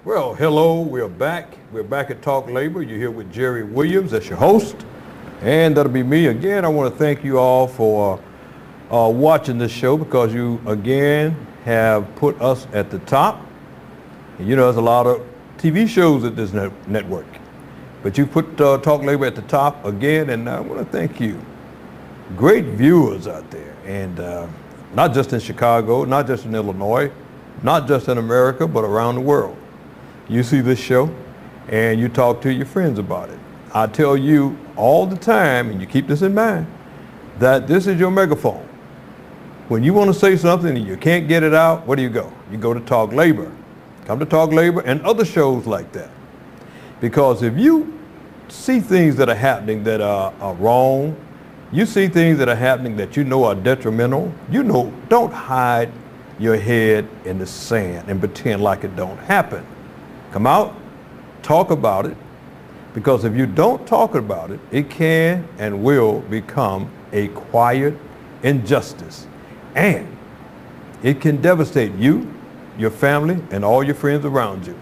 Well, hello, we're back. We're back at Talk Labor. You're here with Jerry Williams as your host, and that'll be me. Again, I want to thank you all for watching this show because you, again, have put us at the top. And you know, there's a lot of TV shows at this network, but you put Talk Labor at the top again, and I want to thank you. Great viewers out there, and not just in Chicago, not just in Illinois, not just in America, but around the world. You see this show and you talk to your friends about it. I tell you all the time, and you keep this in mind, that this is your megaphone. When you want to say something and you can't get it out, where do you go? You go to Talk Labor. Come to Talk Labor and other shows like that. Because if you see things that are happening that are wrong, you see things that are happening that you know are detrimental, you know, don't hide your head in the sand and pretend like it don't happen. Come out, talk about it, because if you don't talk about it, it can and will become a quiet injustice. And it can devastate you, your family, and all your friends around you.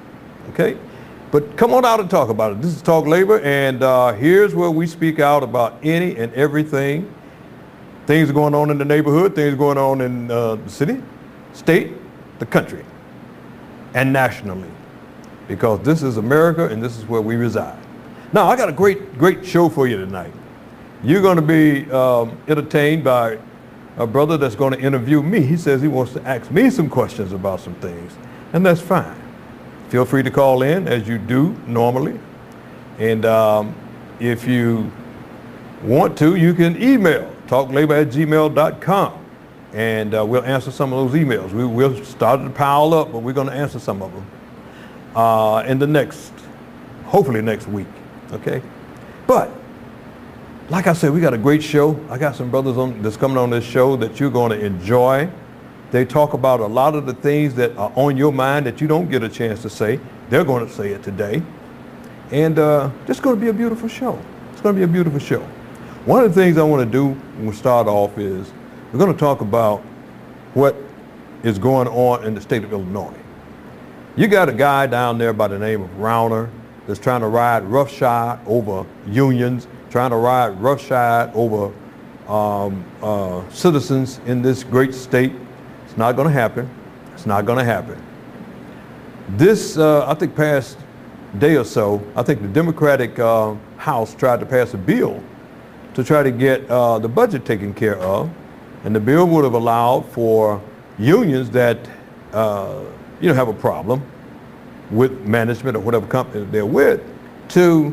Okay? But come on out and talk about it. This is Talk Labor, and here's where we speak out about any and everything. Things going on in the neighborhood, things going on in the city, state, the country, and nationally. Because this is America and this is where we reside. Now, I got a great show for you tonight. You're going to be entertained by a brother that's going to interview me. He says he wants to ask me some questions about some things, and that's fine. Feel free to call in as you do normally. And if you want to, you can email talklabor@gmail.com, and we'll answer some of those emails. We'll start to pile up, but we're going to answer some of them in the hopefully next week, okay? But, like I said, we got a great show. I got some brothers that's coming on this show that you're going to enjoy. They talk about a lot of the things that are on your mind that you don't get a chance to say. They're going to say it today. And it's going to be a beautiful show. It's going to be a beautiful show. One of the things I want to do when we start off is we're going to talk about what is going on in the state of Illinois. You got a guy down there by the name of Rauner that's trying to ride roughshod over unions, trying to ride roughshod over citizens in this great state. It's not going to happen. It's not going to happen. This, I think, past day or so, I think the Democratic House tried to pass a bill to try to get the budget taken care of, and the bill would have allowed for unions that have a problem with management or whatever company they're with to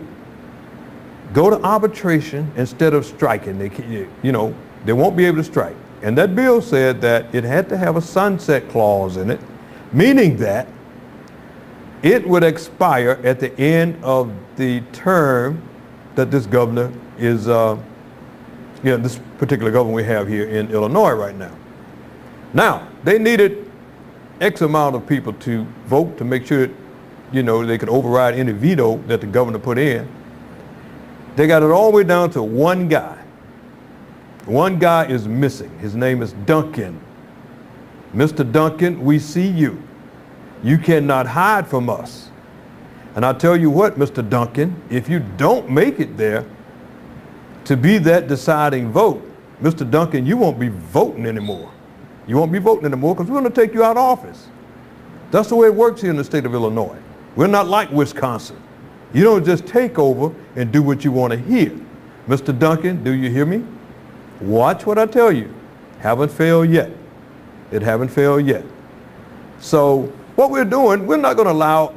go to arbitration instead of striking. They won't be able to strike. And that bill said that it had to have a sunset clause in it, meaning that it would expire at the end of the term that this governor is, this particular governor we have here in Illinois right now. Now, they needed X amount of people to vote to make sure that, they could override any veto that the governor put in. They got it all the way down to one guy. One guy is missing. His name is Duncan. Mr. Duncan, we see you. You cannot hide from us. And I tell you what, Mr. Duncan, if you don't make it there to be that deciding vote, Mr. Duncan, you won't be voting anymore. You won't be voting anymore because we're going to take you out of office. That's the way it works here in the state of Illinois. We're not like Wisconsin. You don't just take over and do what you want to hear. Mr. Duncan, do you hear me? Watch what I tell you. Haven't failed yet. It haven't failed yet. So what we're doing, we're not going to allow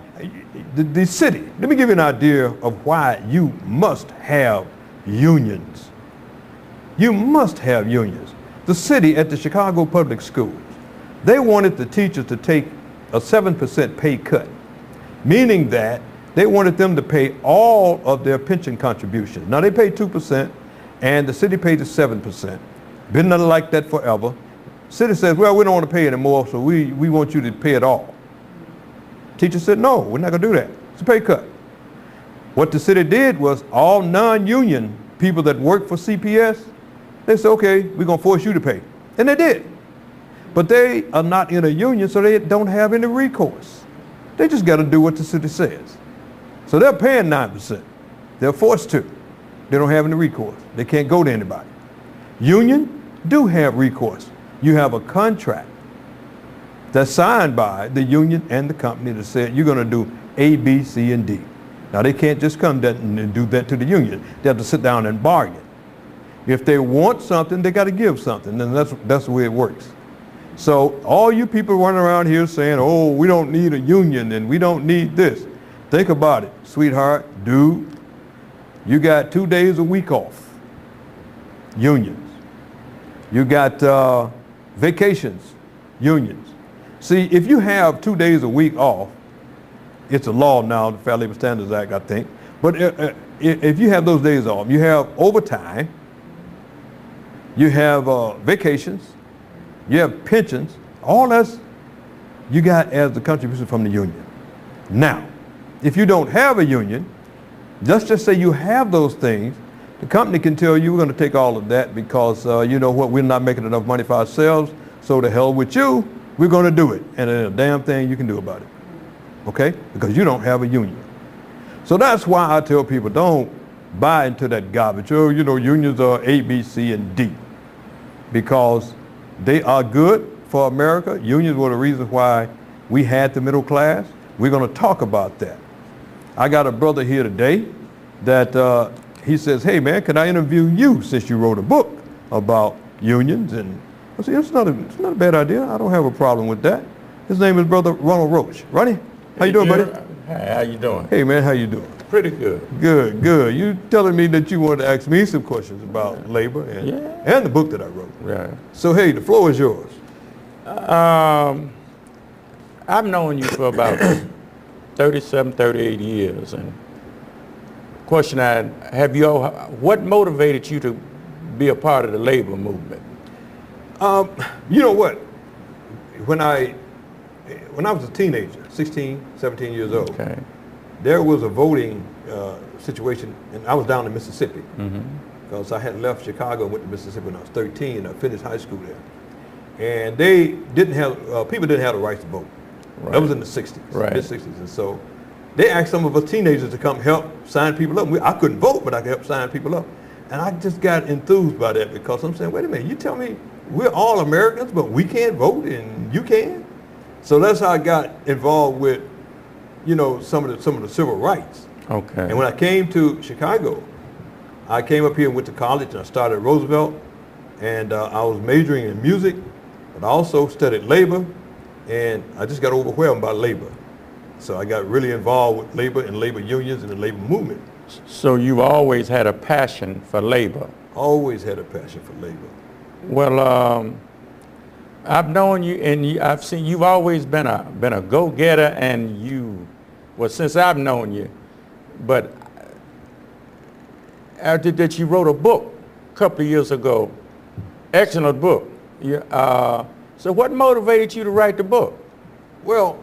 the city. Let me give you an idea of why you must have unions. You must have unions. The city at the Chicago Public Schools, they wanted the teachers to take a 7% pay cut, meaning that they wanted them to pay all of their pension contributions. Now they pay 2% and the city pays 7%. Been nothing like that forever. City says, well, we don't want to pay anymore, so we want you to pay it all. Teacher said, no, we're not going to do that. It's a pay cut. What the city did was all non-union people that work for CPS, they said, okay, we're going to force you to pay. And they did. But they are not in a union, so they don't have any recourse. They just got to do what the city says. So they're paying 9%. They're forced to. They don't have any recourse. They can't go to anybody. Union do have recourse. You have a contract that's signed by the union and the company that said you're going to do A, B, C, and D. Now they can't just come and do that to the union. They have to sit down and bargain. If they want something, they got to give something, and that's the way it works. So all you people running around here saying, oh, we don't need a union and we don't need this. Think about it, sweetheart, dude. You got 2 days a week off, unions. You got vacations, unions. See, if you have 2 days a week off, it's a law now, the Fair Labor Standards Act, I think. But if you have those days off, you have overtime, you have vacations, you have pensions, all that's you got as the contribution from the union. Now, if you don't have a union, let's just say you have those things, the company can tell you we're going to take all of that because you know what, we're not making enough money for ourselves, so to hell with you, we're going to do it. And there's a damn thing you can do about it. Okay? Because you don't have a union. So that's why I tell people don't buy into that garbage. Oh, you know, unions are A, B, C, and D. Because they are good for America. Unions were the reason why we had the middle class. We're going to talk about that. I got a brother here today that he says, hey man, can I interview you since you wrote a book about unions? And I said, it's not a bad idea. I don't have a problem with that. His name is Brother Ronald Roach. Ronnie, how you doing, buddy? Hey, how you doing? Hey man, how you doing? Pretty good. Good, good. You telling me that you wanted to ask me some questions about labor and the book that I wrote. Right. So hey, the floor is yours. I've known you for about 37, 38 years, and question what motivated you to be a part of the labor movement? You know what? When I was a teenager, 16, 17 years old, Okay. there was a voting situation, and I was down in Mississippi because I had left Chicago and went to Mississippi when I was 13. I finished high school there, and they didn't have people didn't have the right to vote. Right. That was in the 60s, Right. mid-60s, and so they asked some of us teenagers to come help sign people up. I couldn't vote, but I could help sign people up, and I just got enthused by that because I'm saying, wait a minute, you tell me we're all Americans, but we can't vote and you can? So that's how I got involved with, you know, some of the civil rights. Okay. And when I came to Chicago, I came up here and went to college, and I started at Roosevelt, and I was majoring in music, but I also studied labor, and I just got overwhelmed by labor. So I got really involved with labor and labor unions and the labor movement. So you've always had a passion for labor? Always had a passion for labor. Well, I've known you, and I've seen you've always been a go-getter, and since I've known you, but after that you wrote a book a couple of years ago, excellent book. So what motivated you to write the book? Well,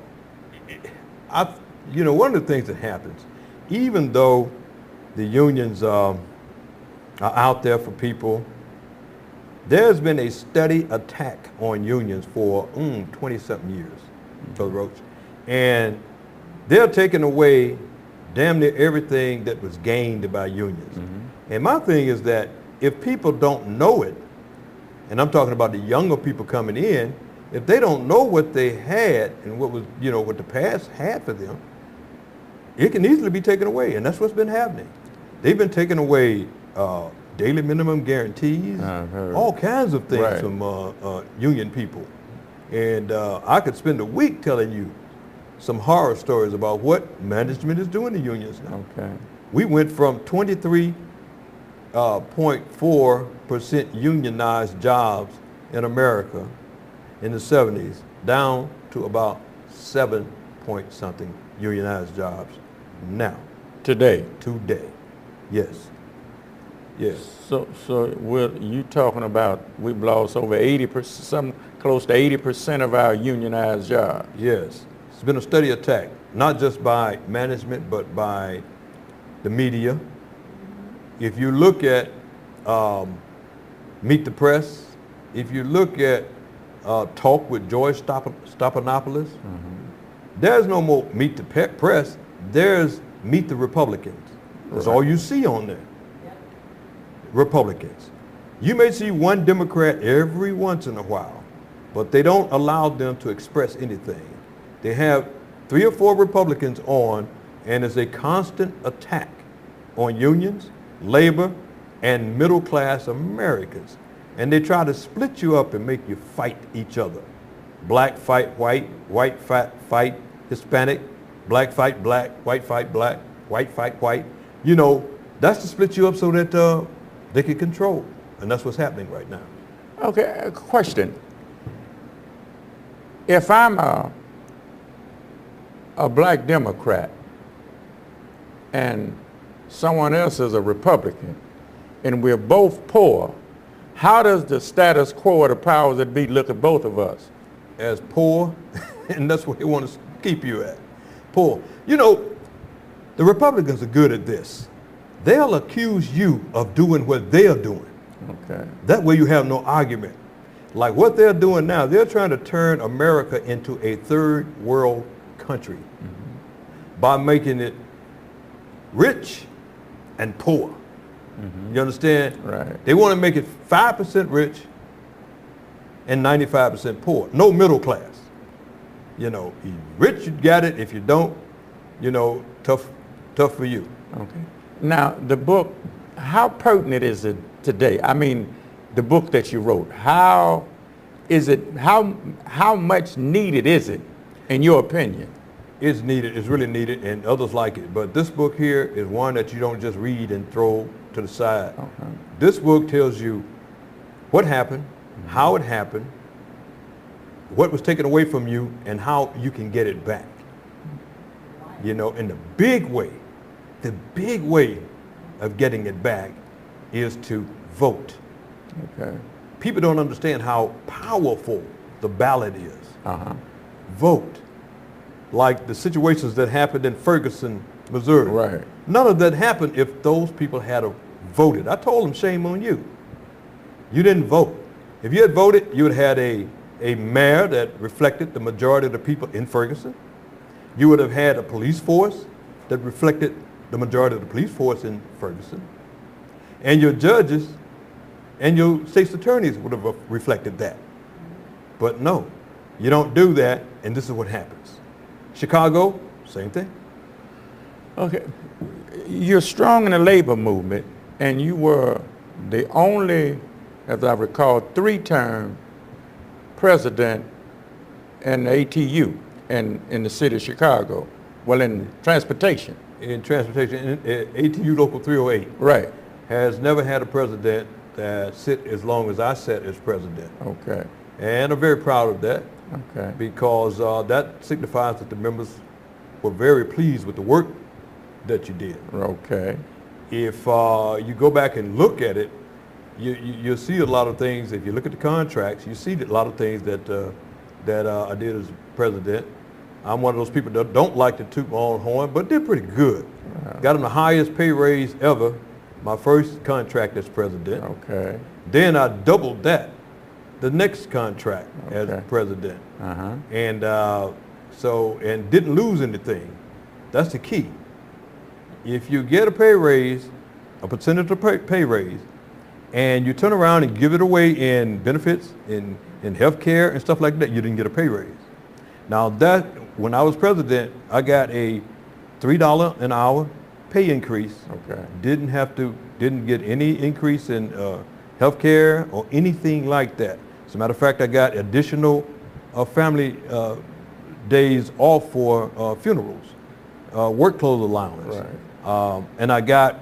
you know, one of the things that happens, even though the unions are out there for people, there's been a steady attack on unions for 20-something years, Brother Roach. And they're taking away damn near everything that was gained by unions. And my thing is that if people don't know it, and I'm talking about the younger people coming in, if they don't know what they had and what was, you know, what the past had for them, it can easily be taken away, and that's what's been happening. They've been taking away daily minimum guarantees, all kinds of things from union people. And I could spend a week telling you some horror stories about what management is doing to unions now. Okay. We went from 23.4% unionized jobs in America in the 70s down to about 7-point-something unionized jobs now. Today? Today, yes. Yes. So you talking about we've lost over 80%, close to 80% of our unionized jobs? Yes. It's been a steady attack, not just by management, but by the media. If you look at Meet the Press, if you look at Talk with George Stephanopoulos, There's no more meet the press. There's meet the Republicans. That's all you see on there. Republicans. You may see one Democrat every once in a while, but they don't allow them to express anything. They have 3 or 4 Republicans on, and it's a constant attack on unions, labor, and middle-class Americans. And they try to split you up and make you fight each other. Black fight white, white fight Hispanic, black fight black, white fight black, white fight white. You know, that's to split you up so that they can control. And that's what's happening right now. Okay, a question. If I'm a black Democrat and someone else is a Republican and we're both poor, how does the status quo of the powers that be look at both of us? As poor, and that's where they want to keep you at, poor. You know, the Republicans are good at this. They'll accuse you of doing what they're doing. Okay. That way you have no argument. Like what they're doing now, they're trying to turn America into a third world country by making it rich and poor. You understand? Right. They want to make it 5% rich and 95% poor. No middle class. You know, if you're rich, you got it. If you don't, you know, tough for you. Okay. Now, the book, how pertinent is it today? I mean, the book that you wrote, how is it, how much needed is it, in your opinion? It's needed, it's really needed, and others like it. But this book here is one that you don't just read and throw to the side. Okay. This book tells you what happened, how it happened, what was taken away from you, and how you can get it back. You know, and the big way of getting it back is to vote. Okay. People don't understand how powerful the ballot is. Vote. Like the situations that happened in Ferguson, Missouri. Right. None of that happened if those people had voted. I told them, shame on you. You didn't vote. If you had voted, you would have had a mayor that reflected the majority of the people in Ferguson. You would have had a police force that reflected the majority of the police force in Ferguson. And your judges and your state's attorneys would have reflected that. But no, you don't do that, and this is what happens. Chicago, same thing. Okay. You're strong in the labor movement, and you were the only, as I recall, 3-term president in the ATU in the city of Chicago. Well, in transportation. In transportation, ATU Local 308. Right. Has never had a president that sit as long as I sat as president. Okay. And I'm very proud of that. Okay. Because that signifies that the members were very pleased with the work that you did. Okay. If you go back and look at it, you'll see a lot of things. If you look at the contracts, you see a lot of things that I did as president. I'm one of those people that don't like to toot my own horn, but did pretty good. Wow. Got them the highest pay raise ever, my first contract as president. Okay. Then I doubled that, the next contract as president. And and didn't lose anything. That's the key. If you get a pay raise, a percentage of pay raise, and you turn around and give it away in benefits, in health care and stuff like that, you didn't get a pay raise. Now that, when I was president, I got a $3 an hour pay increase. Okay. Didn't get any increase in health care or anything like that. As a matter of fact, I got additional family days off for funerals, work clothes allowance. Right. And I got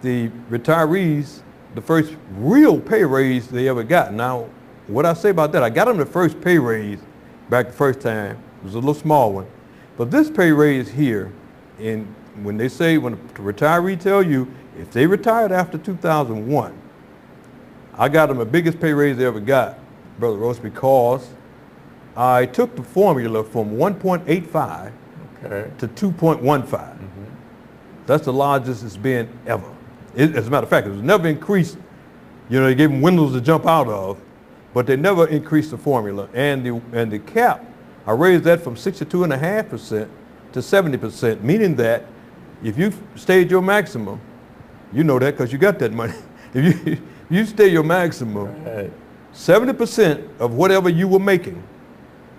the retirees the first real pay raise they ever got. Now, what I say about that, I got them the first pay raise back the first time. It was a little small one. But this pay raise here, when they say, when a retiree tell you, if they retired after 2001, I got them the biggest pay raise they ever got, Brother Ross, because I took the formula from 1.85 to 2.15. That's the largest it's been ever. As a matter of fact, it was never increased. You know, they gave them windows to jump out of, but they never increased the formula. And the cap, I raised that from 62.5% to 70%, meaning that if you stayed your maximum, you know that because you got that money. If you stay your maximum, 70% of whatever you were making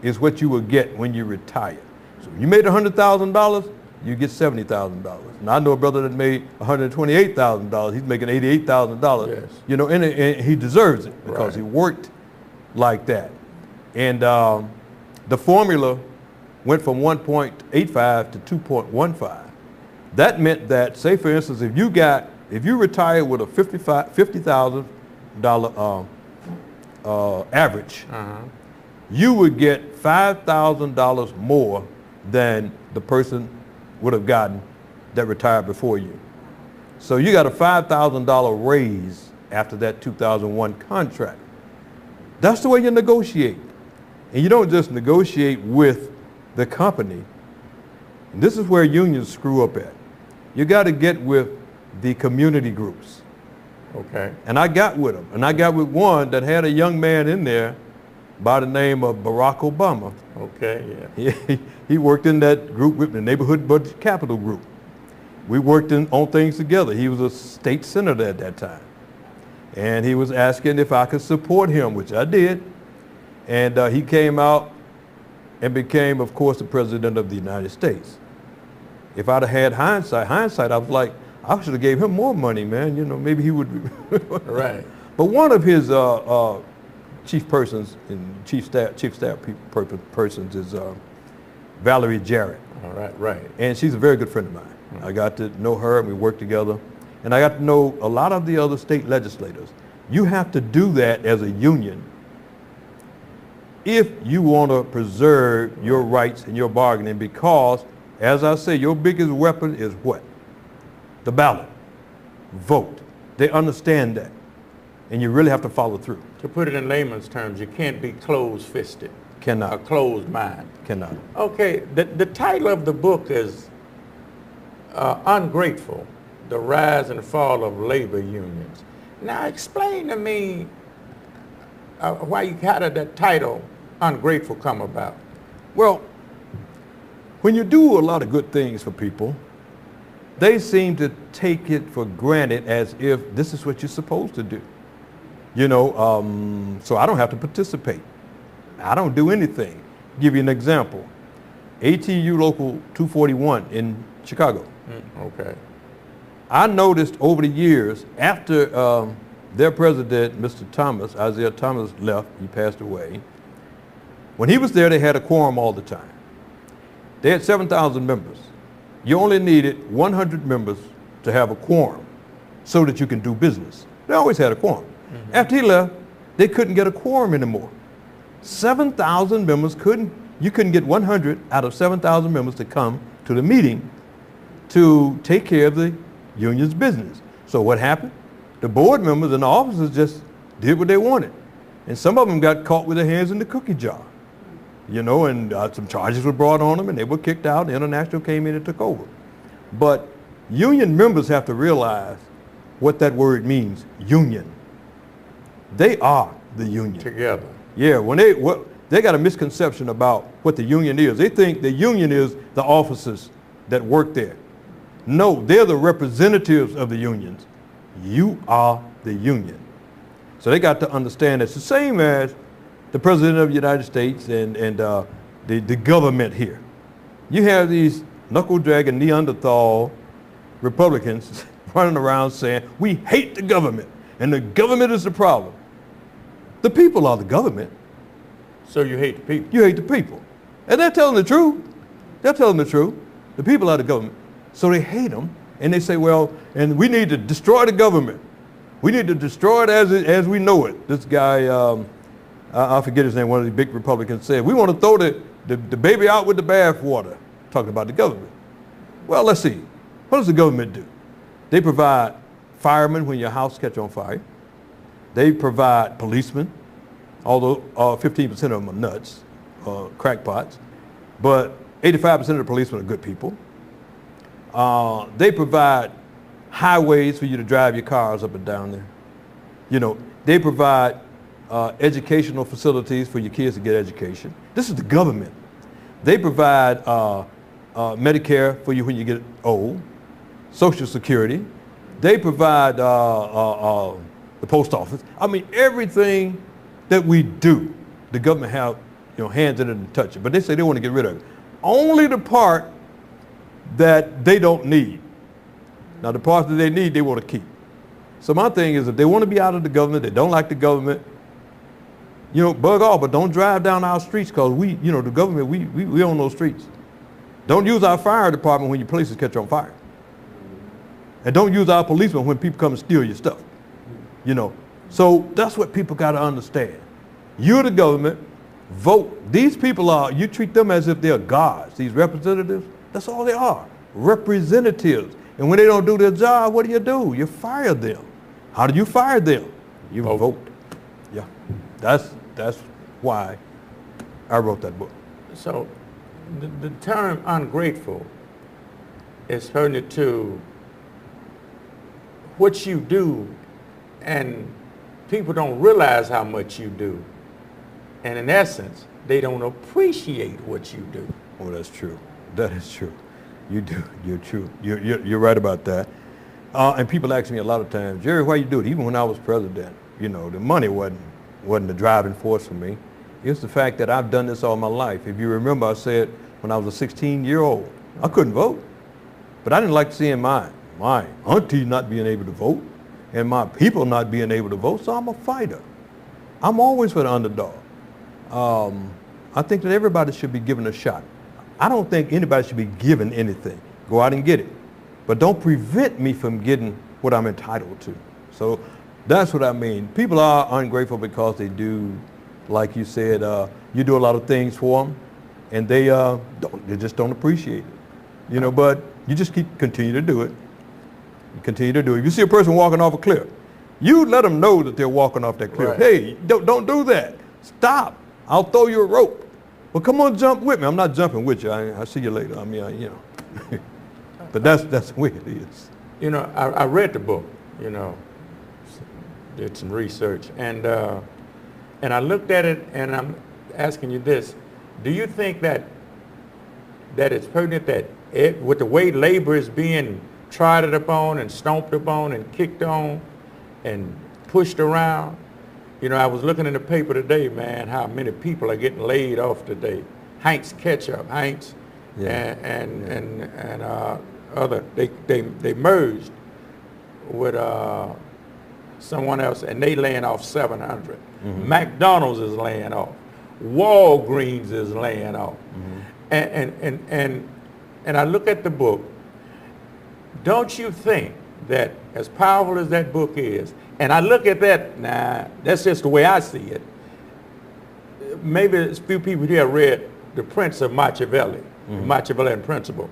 is what you will get when you retire. So if you made $100,000, you get $70,000. And I know a brother that made $128,000. He's making $88,000. Yes. You know, and he deserves it because Right. he worked like that. And the formula went from 1.85 to 2.15. That meant that, say for instance, if you retired with a $50,000 average, you would get $5,000 more than the person would have gotten that retired before you. So you got a $5,000 raise after that 2001 contract. That's the way you negotiate. And you don't just negotiate with the company. And this is where unions screw up at. You got to get with the community groups. Okay. And I got with them. And I got with one that had a young man in there by the name of Barack Obama. Okay, yeah. He worked in that group with the Neighborhood Budget Capital Group. We worked on things together. He was a state senator at that time. And he was asking if I could support him, which I did. And he came out and became, of course, the President of the United States. If I'd have had hindsight, I was like, I should have gave him more money, man. You know, maybe he would. Right. But one of his chief persons and chief staff persons is Valerie Jarrett. All right, right. And she's a very good friend of mine. I got to know her and we worked together. And I got to know a lot of the other state legislators. You have to do that as a union if you want to preserve your rights and your bargaining, because, as I say, your biggest weapon is what? The ballot. Vote. They understand that. And you really have to follow through. To put it in layman's terms, you can't be closed-fisted. A Cannot. closed mind. Cannot. Okay, the title of the book is Ungrateful, The Rise and Fall of Labor Unions. Now explain to me how did that title, Ungrateful, come about? Well, when you do a lot of good things for people, they seem to take it for granted as if this is what you're supposed to do. You know, so I don't have to participate. I don't do anything. Give you an example. ATU Local 241 in Chicago. Okay. I noticed over the years, after their president, Mr. Thomas, Isaiah Thomas, left, he passed away. When he was there, they had a quorum all the time. They had 7,000 members. You only needed 100 members to have a quorum so that you can do business. They always had a quorum. After he left, they couldn't get a quorum anymore. 7,000 members you couldn't get 100 out of 7,000 members to come to the meeting to take care of the union's business. So what happened? The board members and the officers just did what they wanted. And some of them got caught with their hands in the cookie jar. You know, and some charges were brought on them and they were kicked out. The International came in and took over. But union members have to realize what that word means, union. They are the union. Together. Yeah, when they got a misconception about what the union is. They think the union is the officers that work there. No, they're the representatives of the unions. You are the union. So they got to understand it's the same as the President of the United States and the government here. You have these knuckle-dragging Neanderthal Republicans running around saying, we hate the government, and the government is the problem. The people are the government. So you hate the people? You hate the people. And they're telling the truth. They're telling the truth. The people are the government. So they hate them, and they say, well, and we need to destroy the government. We need to destroy it as we know it. This guy, I forget his name, one of the big Republicans said, we want to throw the baby out with the bathwater, talking about the government. Well, let's see. What does the government do? They provide firemen when your house catch on fire. They provide policemen, although 15% of them are nuts, crackpots, but 85% of the policemen are good people. They provide highways for you to drive your cars up and down there. You know, they provide educational facilities for your kids to get education. This is the government. They provide Medicare for you when you get old, Social Security. They provide the post office. I mean, everything that we do, the government have hands in it and touch it. But they say they want to get rid of it. Only the part that they don't need. Now, the parts that they need, they want to keep. So my thing is, if they want to be out of the government, they don't like the government, bug off, but don't drive down our streets, because we, the government, we own those streets. Don't use our fire department when your places catch on fire. And don't use our policemen when people come and steal your stuff. So that's what people got to understand. You're the government, vote. These people you treat them as if they're gods, these representatives. That's all they are, representatives. And when they don't do their job, what do? You fire them. How do you fire them? You vote. Yeah, that's why I wrote that book. So the term ungrateful is pertinent to what you do, and people don't realize how much you do. And in essence, they don't appreciate what you do. Oh, that's true. That is true. You do. You're true. You're right about that. And people ask me a lot of times, Jerry, why you do it? Even when I was president, the money wasn't the driving force for me. It's the fact that I've done this all my life. If you remember, I said when I was a 16-year-old, I couldn't vote. But I didn't like seeing my auntie not being able to vote and my people not being able to vote, so I'm a fighter. I'm always for the underdog. I think that everybody should be given a shot. I don't think anybody should be given anything. Go out and get it. But don't prevent me from getting what I'm entitled to. So that's what I mean. People are ungrateful because they do, like you said, you do a lot of things for them, and they just don't appreciate it. But you just continue to do it. You continue to do it. If you see a person walking off a cliff, you let them know that they're walking off that cliff. Right. Hey, don't do that. Stop. I'll throw you a rope. Well, come on, jump with me. I'm not jumping with you. I'll see you later. I mean, But that's the way it is. I read the book, did some research, and I looked at it, and I'm asking you this. Do you think that it's pertinent that with the way labor is being trodden upon and stomped upon and kicked on and pushed around? I was looking in the paper today, man, how many people are getting laid off today. Heinz Ketchup, Heinz, yeah. and other, they merged with someone else, and they laying off 700. Mm-hmm. McDonald's is laying off. Walgreens is laying off. Mm-hmm. And I look at the book. Don't you think that, as powerful as that book is, and I look at that, that's just the way I see it. Maybe a few people here read The Prince of Machiavelli, mm-hmm. The Machiavellian Principle.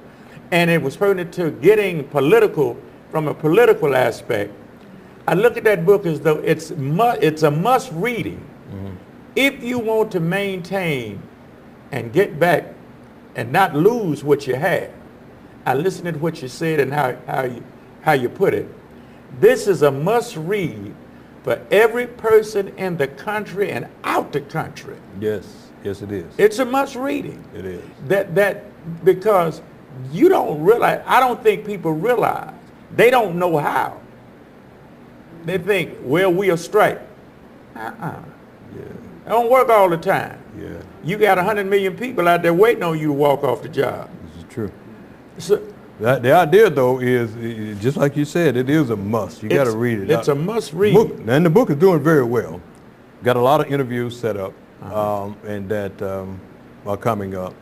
And it was pertinent to getting political from a political aspect. I look at that book as though it's a must reading. Mm-hmm. If you want to maintain and get back and not lose what you have. I listened to what you said and how you put it. This is a must read for every person in the country and out the country. Yes, it is. It's a must reading. It is. That because you don't realize, I don't think people realize, they don't know how. They think, well, we are straight. Yeah. It don't work all the time. Yeah. You got 100 million people out there waiting on you to walk off the job. This is true. So, the idea, though, is just like you said, it is a must. You got to read it. It's a must read. And the book is doing very well. Got a lot of interviews set up, and that are coming up.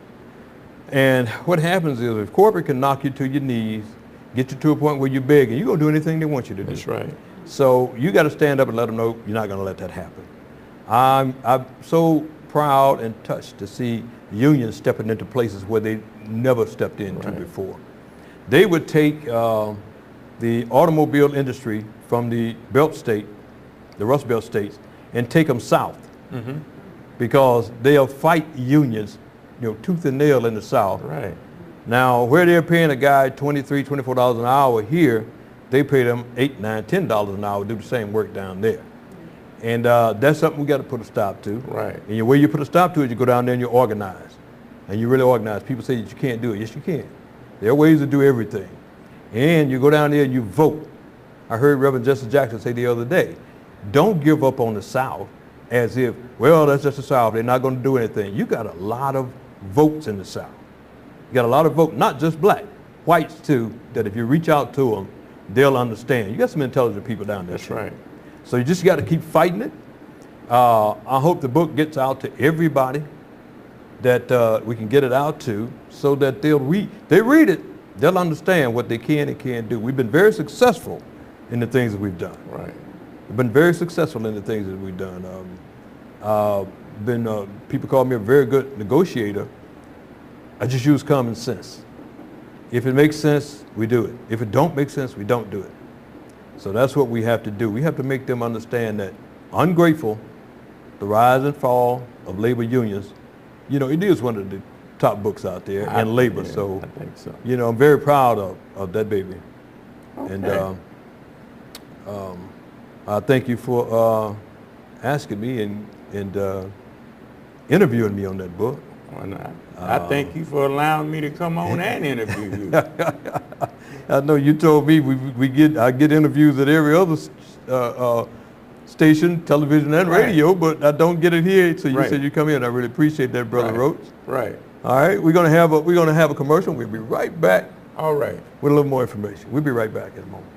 And what happens is, if corporate can knock you to your knees, get you to a point where you're begging, you're going to do anything they want you to do. That's right. So you got to stand up and let them know you're not going to let that happen. I'm so proud and touched to see unions stepping into places where they never stepped into before. They would take the automobile industry from the belt state, the Rust Belt states, and take them south, because they'll fight unions, tooth and nail in the South. Right. Now, where they're paying a guy $23, $24 an hour here, they pay them $8, $9, $10 an hour to do the same work down there. And that's something we got to put a stop to. Right. And the way you put a stop to it, you go down there and you organize. and you're really organized, people say that you can't do it. Yes, you can. There are ways to do everything. And you go down there and you vote. I heard Reverend Justice Jackson say the other day, don't give up on the South as if, well, that's just the South. They're not going to do anything. You got a lot of votes in the South. You got a lot of votes, not just black, whites too, that if you reach out to them, they'll understand. You got some intelligent people down there. That's right. So you just got to keep fighting it. I hope the book gets out to everybody that we can get it out to, so that they read it, they'll understand what they can and can't do. We've been very successful in the things that we've done. Right. We've been very successful in the things that we've done. People call me a very good negotiator. I just use common sense. If it makes sense, we do it. If it don't make sense, we don't do it. So that's what we have to do. We have to make them understand that Ungrateful, the rise and fall of labor unions, you know, it is one of the top books out there in labor. Yeah, so, I think so. you know, I'm very proud of that baby. Okay. And I thank you for asking me and interviewing me on that book. And I thank you for allowing me to come on and interview you. I know you told me I get interviews at every other station, television and radio, but I don't get it here. So you said you come in. I really appreciate that, Brother Roach. Right. All right, we're gonna have a commercial. We'll be right back. All right. With a little more information. We'll be right back in a moment.